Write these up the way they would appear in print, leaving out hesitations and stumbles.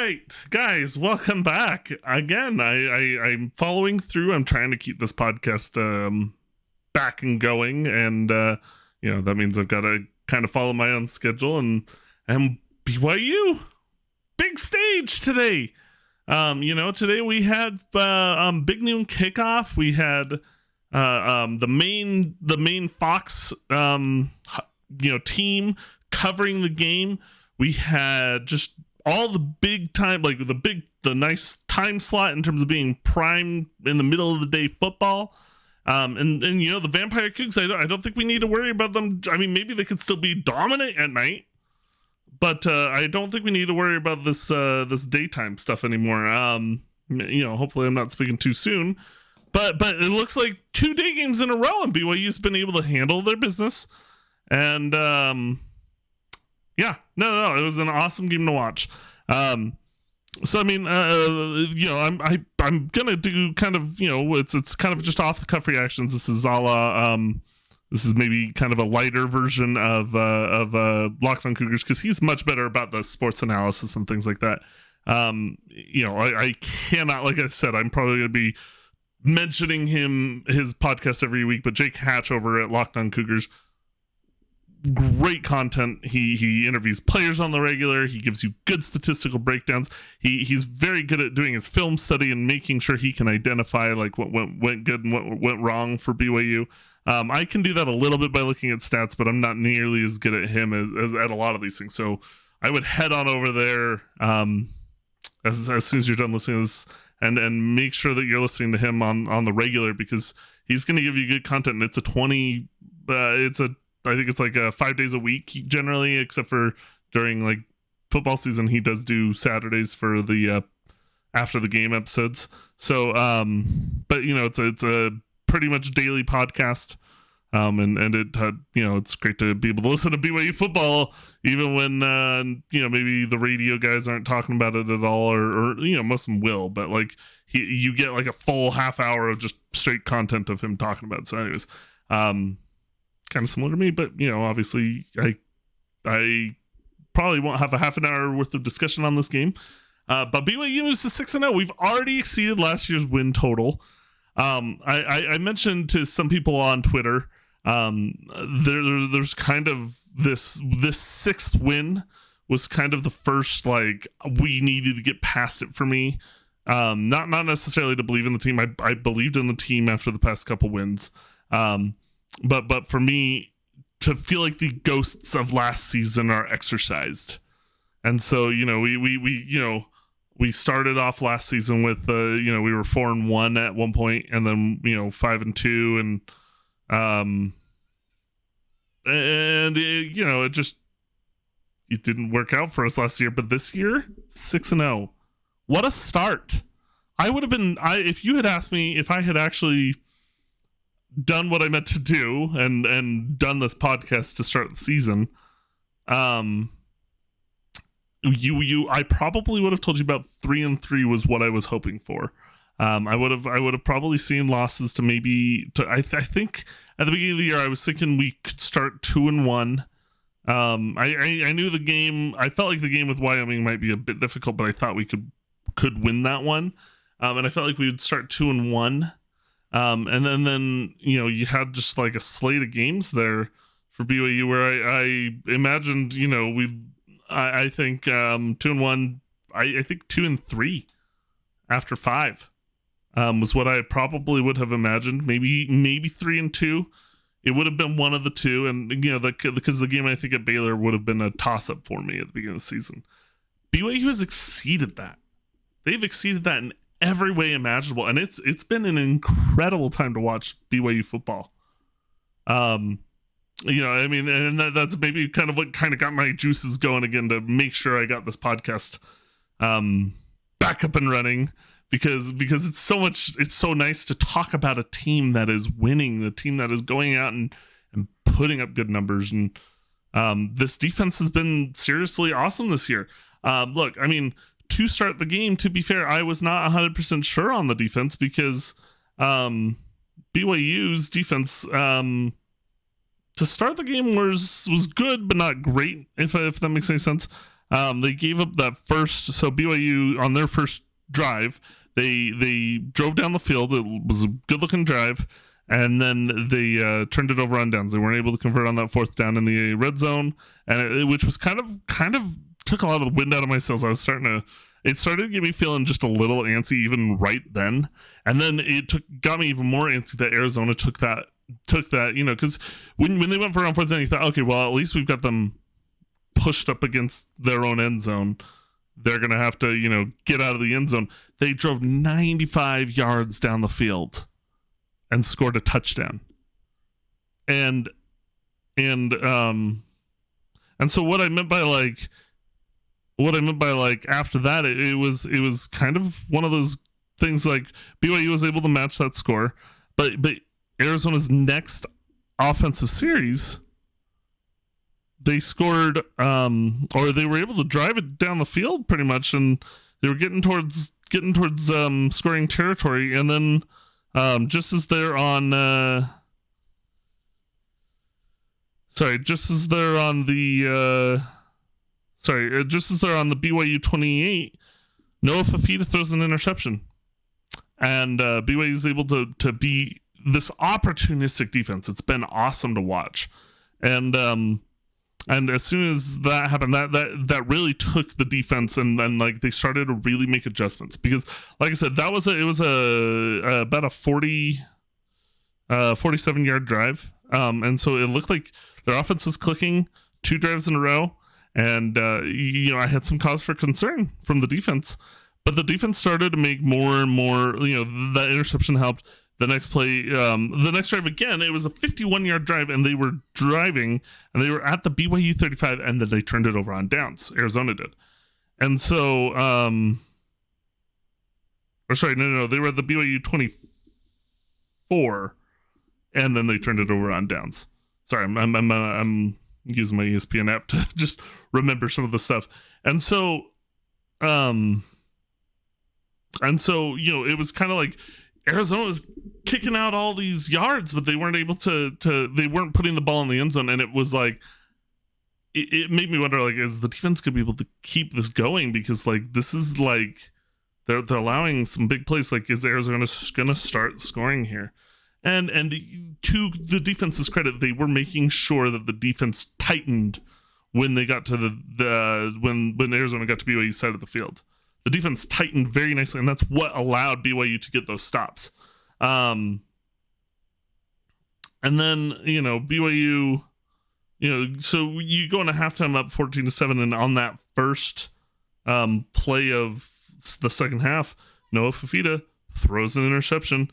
right, guys, welcome back again. I'm following through. I'm trying to keep this podcast back and going, and that means I've got to kind of follow my own schedule. And BYU, big stage today. Today we had big noon kickoff. We had the main Fox team covering the game. We had just all the big time, like the nice time slot in terms of being prime in the middle of the day football. And the Vampire Cougs, I don't think we need to worry about them. I mean, maybe they could still be dominant at night, but I don't think we need to worry about this daytime stuff anymore. Hopefully I'm not speaking too soon, but it looks like 2 day games in a row, and BYU's been able to handle their business. And it was an awesome game to watch. I'm gonna do kind of, it's kind of just off the cuff reactions. This is this is maybe kind of a lighter version of Locked On Cougars, because he's much better about the sports analysis and things like that. I cannot, like I said, I'm probably gonna be mentioning his podcast every week, but Jake Hatch over at Locked On Cougars, great content. He interviews players on the regular. He gives you good statistical breakdowns. He's very good at doing his film study and making sure he can identify like what went good and what went wrong for BYU. I can do that a little bit by looking at stats, but I'm not nearly as good at him as at a lot of these things. So I would head on over there as soon as you're done listening to this, and make sure that you're listening to him on the regular, because he's going to give you good content. And I think it's like 5 days a week generally, except for during like football season. He does do Saturdays for the after the game episodes. So, it's a pretty much daily podcast. And it's great to be able to listen to BYU football, even when, maybe the radio guys aren't talking about it at all, or most of them will, but like you get like a full half hour of just straight content of him talking about it. So anyways, kind of similar to me, but obviously I probably won't have a half an hour worth of discussion on this game. But BYU is 6-0. We've already exceeded last year's win total. I mentioned to some people on Twitter, there's kind of this sixth win was kind of the first, like, we needed to get past it for me. Not necessarily to believe in the team. I believed in the team after the past couple wins. But for me to feel like the ghosts of last season are exercised. And so, we started off last season with, we were 4-1 at one point, and then, 5-2, it didn't work out for us last year, but this year 6-0. What a start. I would have been, if you had asked me if I had actually done what I meant to do and done this podcast to start the season, I probably would have told you about 3-3 was what I was hoping for. I would have probably seen losses to I think at the beginning of the year I was thinking we could start 2-1. I knew the game. I felt like the game with Wyoming might be a bit difficult, but I thought we could win that one. And I felt like we would start 2-1. And then you had just like a slate of games there for BYU where I imagined, I think 2-1, I think 2-3 after 5 was what I probably would have imagined. Maybe 3-2. It would have been one of the two, and because the game I think at Baylor would have been a toss up for me at the beginning of the season. BYU has exceeded that. They've exceeded that in every way imaginable, and it's been an incredible time to watch BYU football. And that's maybe kind of what kind of got my juices going again to make sure I got this podcast back up and running, because it's so nice to talk about a team that is winning, the team that is going out and putting up good numbers. And this defense has been seriously awesome this year. Look, I mean, to start the game, to be fair, I was not 100% sure on the defense, because BYU's defense to start the game was good, but not great, if that makes any sense. They gave up that first. So BYU on their first drive, they drove down the field. It was a good looking drive, and then they turned it over on downs. They weren't able to convert on that fourth down in the red zone, and which was kind of took a lot of the wind out of my sails. It started to get me feeling just a little antsy even right then, and then got me even more antsy that Arizona took that, because when they went for on fourth down, you thought, okay, well, at least we've got them pushed up against their own end zone. They're going to have to, get out of the end zone. They drove 95 yards down the field and scored a touchdown. And so what I meant by after that, it was kind of one of those things like BYU was able to match that score, but Arizona's next offensive series, they scored, or they were able to drive it down the field pretty much, and they were getting towards scoring territory, and then just as they're on the BYU 28, Noah Fafita throws an interception, and BYU is able to be this opportunistic defense. It's been awesome to watch, and as soon as that happened, that really took the defense, and then they started to really make adjustments, because like I said, it was about a 47-yard drive, and so it looked like their offense was clicking 2 drives in a row, and I had some cause for concern from the defense, but the defense started to make more and more. That interception helped. The next play, the next drive again, it was a 51-yard drive, and they were driving, and they were at the BYU 35, and then they turned it over on downs. Arizona did. And so, they were at the BYU 24, and then they turned it over on downs. Sorry, I'm using my ESPN app to just remember some of the stuff. And so, it was kind of like Arizona was kicking out all these yards, but they weren't able they weren't putting the ball in the end zone. And it was like, it made me wonder, is the defense going to be able to keep this going? Because this is they're allowing some big plays. Is Arizona going to start scoring here? And to the defense's credit, they were making sure that the defense tightened when they got to when Arizona got to BYU's side of the field. The defense tightened very nicely, and that's what allowed BYU to get those stops. And then, BYU, so you go into halftime up 14-7, and on that first play of the second half, Noah Fafita throws an interception.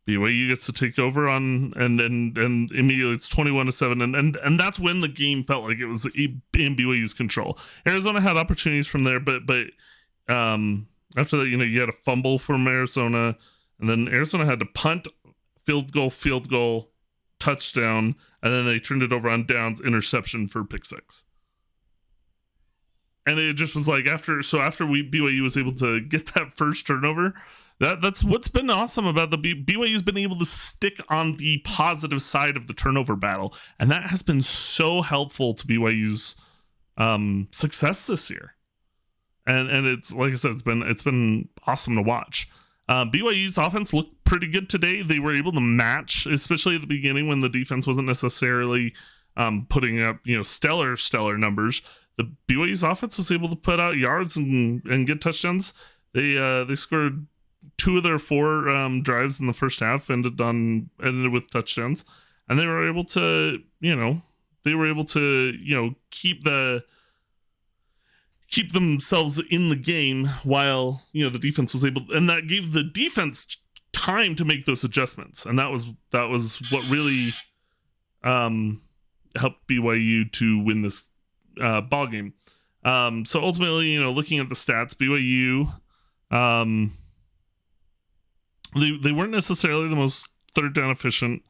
BYU gets to take over and immediately it's 21-7, and that's when the game felt like it was in BYU's control. Arizona had opportunities from there, but after that, you had a fumble from Arizona, and then Arizona had to punt, field goal, touchdown, and then they turned it over on downs, interception for pick six. And it just was after BYU was able to get that first turnover, that's what's been awesome about the BYU's been able to stick on the positive side of the turnover battle, and that has been so helpful to BYU's success this year. And it's like I said, it's been awesome to watch. BYU's offense looked pretty good today. They were able to match, especially at the beginning when the defense wasn't necessarily putting up stellar numbers. The BYU's offense was able to put out yards and get touchdowns. They scored 2 of their 4 drives in the first half ended with touchdowns, and they were able to keep themselves in the game while the defense was able, and that gave the defense time to make those adjustments, and that was what really helped BYU to win this ball game. So ultimately, looking at the stats, BYU they weren't necessarily the most third down efficient.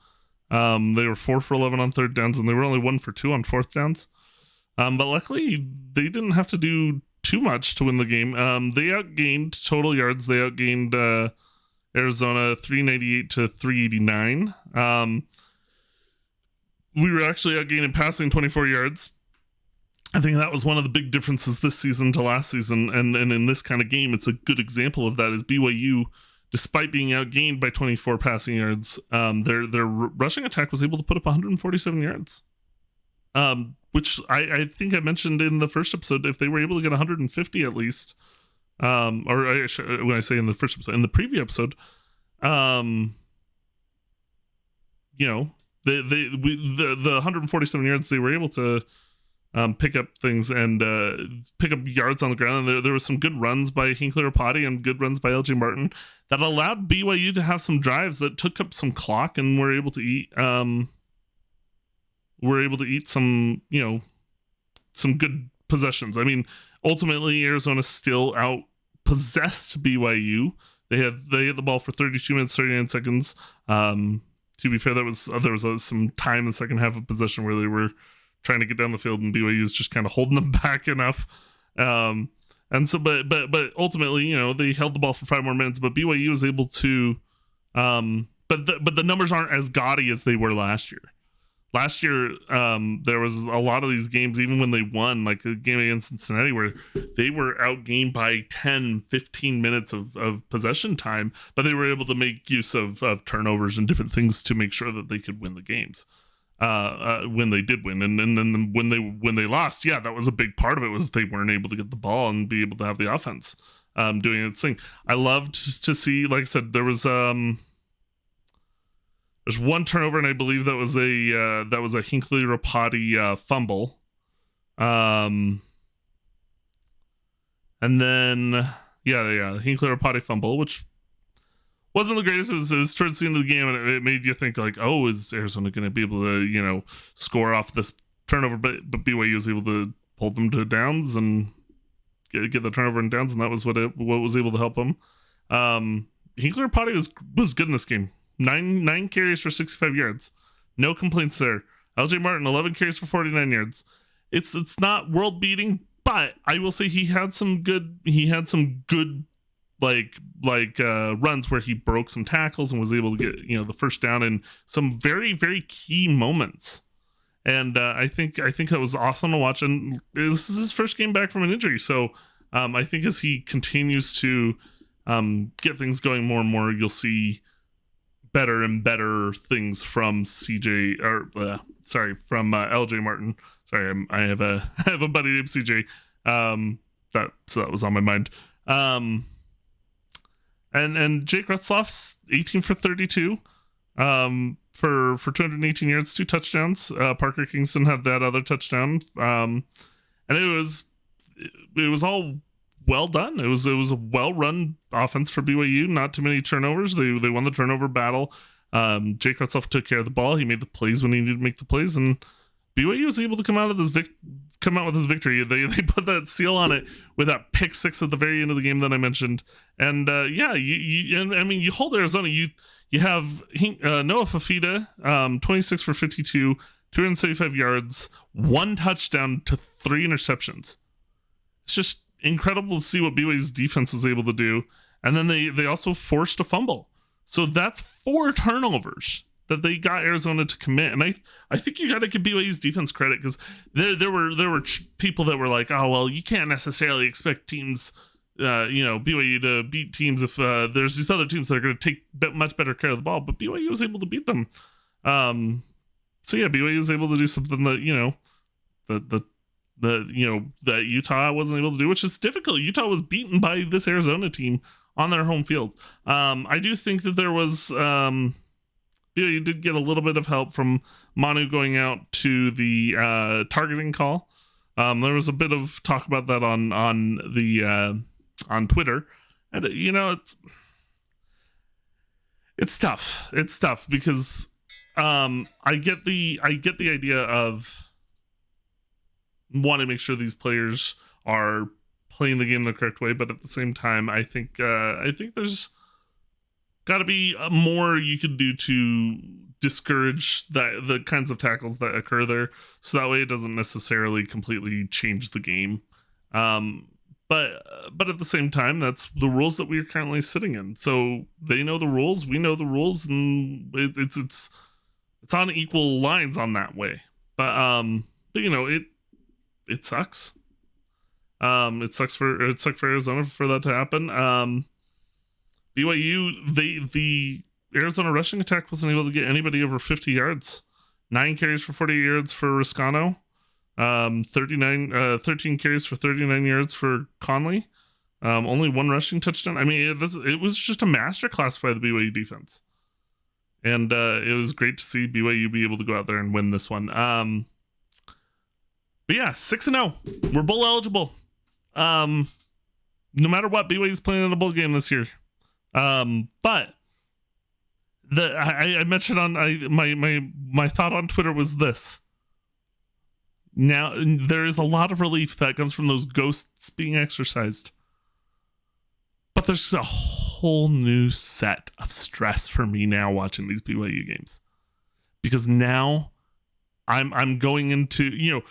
They were 4 for 11 on third downs, and they were only 1 for 2 on fourth downs. But luckily, they didn't have to do too much to win the game. They outgained total yards. They outgained Arizona 398 to 389. We were actually outgained in passing 24 yards. I think that was one of the big differences this season to last season, and in this kind of game, it's a good example of that. Is BYU, despite being outgained by 24 passing yards, their rushing attack was able to put up 147 yards, which I think I mentioned in the first episode. If they were able to get 150 at least, when I say in the first episode, in the preview episode, the 147 yards they were able to pick up things and pick up yards on the ground. And there was some good runs by Hinkler-Rapati and good runs by LJ Martin that allowed BYU to have some drives that took up some clock and were able to eat some some good possessions. I mean, ultimately Arizona still out possessed BYU. They had the ball for 32 minutes 39 seconds. To be fair, there was some time in the second half of possession where they were trying to get down the field, and BYU was just kind of holding them back enough. And so, but ultimately, they held the ball for 5 more minutes. But BYU was able to, but the numbers aren't as gaudy as they were last year. Last year, there was a lot of these games, even when they won, like the game against Cincinnati, where they were outgained by 10, 15 minutes of possession time, but they were able to make use of turnovers and different things to make sure that they could win the games. When they did win, and then when they lost, yeah, that was a big part of it, was they weren't able to get the ball and be able to have the offense doing its thing. I loved to see, like I said, there's one turnover, and I believe that was a Hinckley-Rapati fumble, and then Hinckley-Rapati fumble, which wasn't the greatest. It was towards the end of the game, and it made you think like, oh, is Arizona going to be able to score off this turnover? But BYU was able to pull them to downs and get the turnover and downs, and that was what was able to help them. Hinckley-Rapati was good in this game. Nine carries for 65 yards, no complaints there. LJ Martin 11 carries for 49 yards. It's not world beating, but I will say he had some good runs where he broke some tackles and was able to get the first down in some very, very key moments. And I think that was awesome to watch. And this is his first game back from an injury, so I think as he continues to get things going more and more, you'll see better and better things from LJ Martin. Sorry, I have a buddy named CJ. That was on my mind. And Jake Retzloff's 18 for 32 for 218 yards, 2 touchdowns. Parker Kingston had that other touchdown. And it was all well done. It was a well-run offense for BYU. Not too many turnovers. They won the turnover battle. Jake Retzloff took care of the ball. He made the plays when he needed to make the plays, and BYU was able to come with this victory. They put that seal on it with that pick 6 at the very end of the game that I mentioned. And you hold Arizona. You have Noah Fafita, 26 for 52, 275 yards, 1 touchdown to 3 interceptions. It's just incredible to see what BYU's defense was able to do. And then they also forced a fumble. So that's 4 turnovers that they got Arizona to commit. And I think you got to give BYU's defense credit, because there were people that were like, oh, well, you can't necessarily expect teams, BYU to beat teams if there's these other teams that are going to take much better care of the ball. But BYU was able to beat them. So yeah, BYU was able to do something that, that Utah wasn't able to do, which is difficult. Utah was beaten by this Arizona team on their home field. I do think that there was, you did get a little bit of help from Manu going out to the targeting call. There was a bit of talk about that on Twitter, and it's tough. It's tough because I get the idea of want to make sure these players are playing the game the correct way, but at the same time, I think there's got to be more you could do to discourage the kinds of tackles that occur there, so that way it doesn't necessarily completely change the game. But at the same time, that's the rules that we are currently sitting in. So they know the rules, we know the rules, and it's on equal lines on that way. But it sucks. It sucked for Arizona for that to happen. BYU, the Arizona rushing attack wasn't able to get anybody over 50 yards. 9 carries for 48 yards for Riscano. 13 carries for 39 yards for Conley. Only 1 rushing touchdown. I mean, it was just a masterclass by the BYU defense. And it was great to see BYU be able to go out there and win this one. But yeah, 6-0. We're bowl eligible. No matter what, BYU's playing in a bowl game this year. But I mentioned on my thought on Twitter was this. Now there is a lot of relief that comes from those ghosts being exercised, but there's a whole new set of stress for me now watching these BYU games, because now I'm going into, you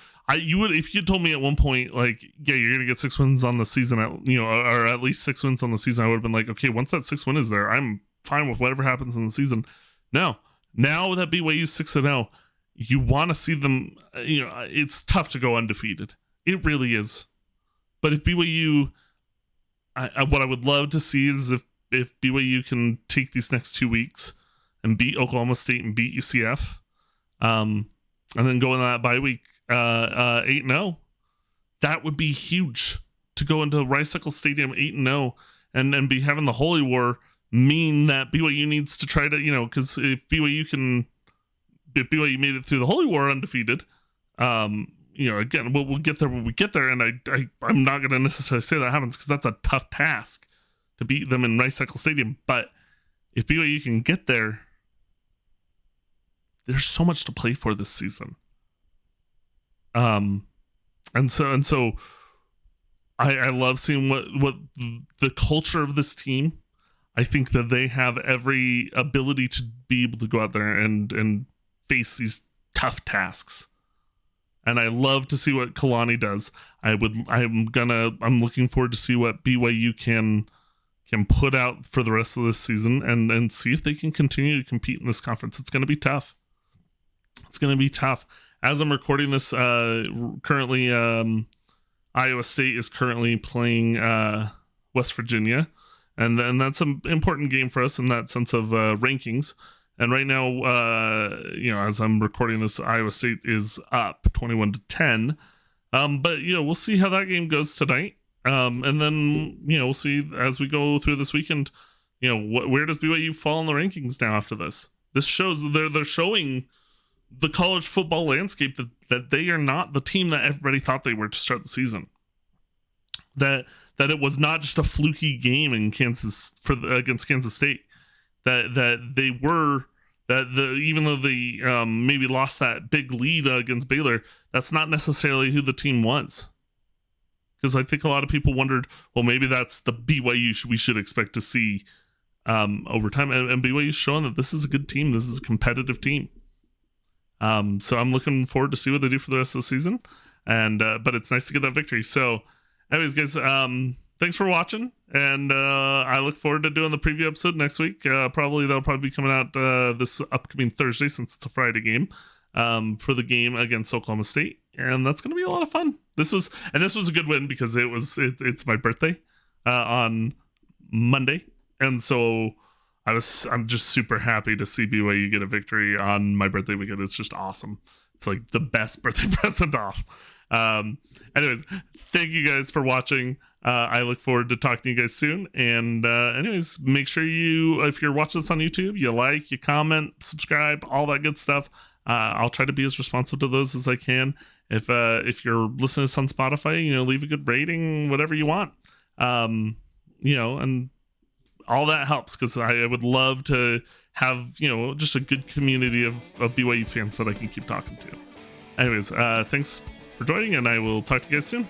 would, if you told me at one point, like, yeah, you're gonna get 6 wins on the season, or at least 6 wins on the season, I would have been like, okay, once that 6 win is there, I'm fine with whatever happens in the season. No, now that BYU 6-0, you want to see them. It's tough to go undefeated. It really is. But if BYU, what I would love to see is if BYU can take these next 2 weeks and beat Oklahoma State and beat UCF, and then go in that bye week 8-0, that would be huge to go into Rice-Eccles Stadium 8-0 and be having the Holy War mean that BYU needs to try to, because if BYU made it through the Holy War undefeated, again, we'll get there when we get there, and I'm not going to necessarily say that happens because that's a tough task to beat them in Rice-Eccles Stadium. But if BYU can get there, there's so much to play for this season. And so I love seeing what the culture of this team. I think that they have every ability to be able to go out there and face these tough tasks. And I love to see what Kalani does. I'm looking forward to see what BYU can put out for the rest of this season and see if they can continue to compete in this conference. It's going to be tough. It's going to be tough. As I'm recording this, currently Iowa State is currently playing West Virginia. And then that's an important game for us in that sense of rankings. And right now, as I'm recording this, Iowa State is up 21-10. But we'll see how that game goes tonight. And then we'll see as we go through this weekend. Where does BYU fall in the rankings now after this? This shows they're showing the college football landscape that they are not the team that everybody thought they were to start the season. That it was not just a fluky game in Kansas against Kansas State. That they were, even though they maybe lost that big lead against Baylor, that's not necessarily who the team was. Because I think a lot of people wondered, well, maybe that's the BYU we should expect to see over time. And BYU's showing that this is a good team. This is a competitive team. So I'm looking forward to see what they do for the rest of the season. And but it's nice to get that victory. So anyways, guys, thanks for watching. And I look forward to doing the preview episode next week. That'll probably be coming out this upcoming Thursday, since it's a Friday game, for the game against Oklahoma State. And that's going to be a lot of fun. This was a good win because it's my birthday on Monday. And so I'm just super happy to see BYU get a victory on my birthday weekend. It's just awesome. It's like the best birthday present off. Anyways, thank you guys for watching. I look forward to talking to you guys soon. And anyways, make sure if you're watching this on YouTube, you like, you comment, subscribe, all that good stuff. I'll try to be as responsive to those as I can. If you're listening to this on Spotify, leave a good rating, whatever you want. And all that helps, because I would love to have, just a good community of BYU fans that I can keep talking to. Anyways, thanks for joining, and I will talk to you guys soon.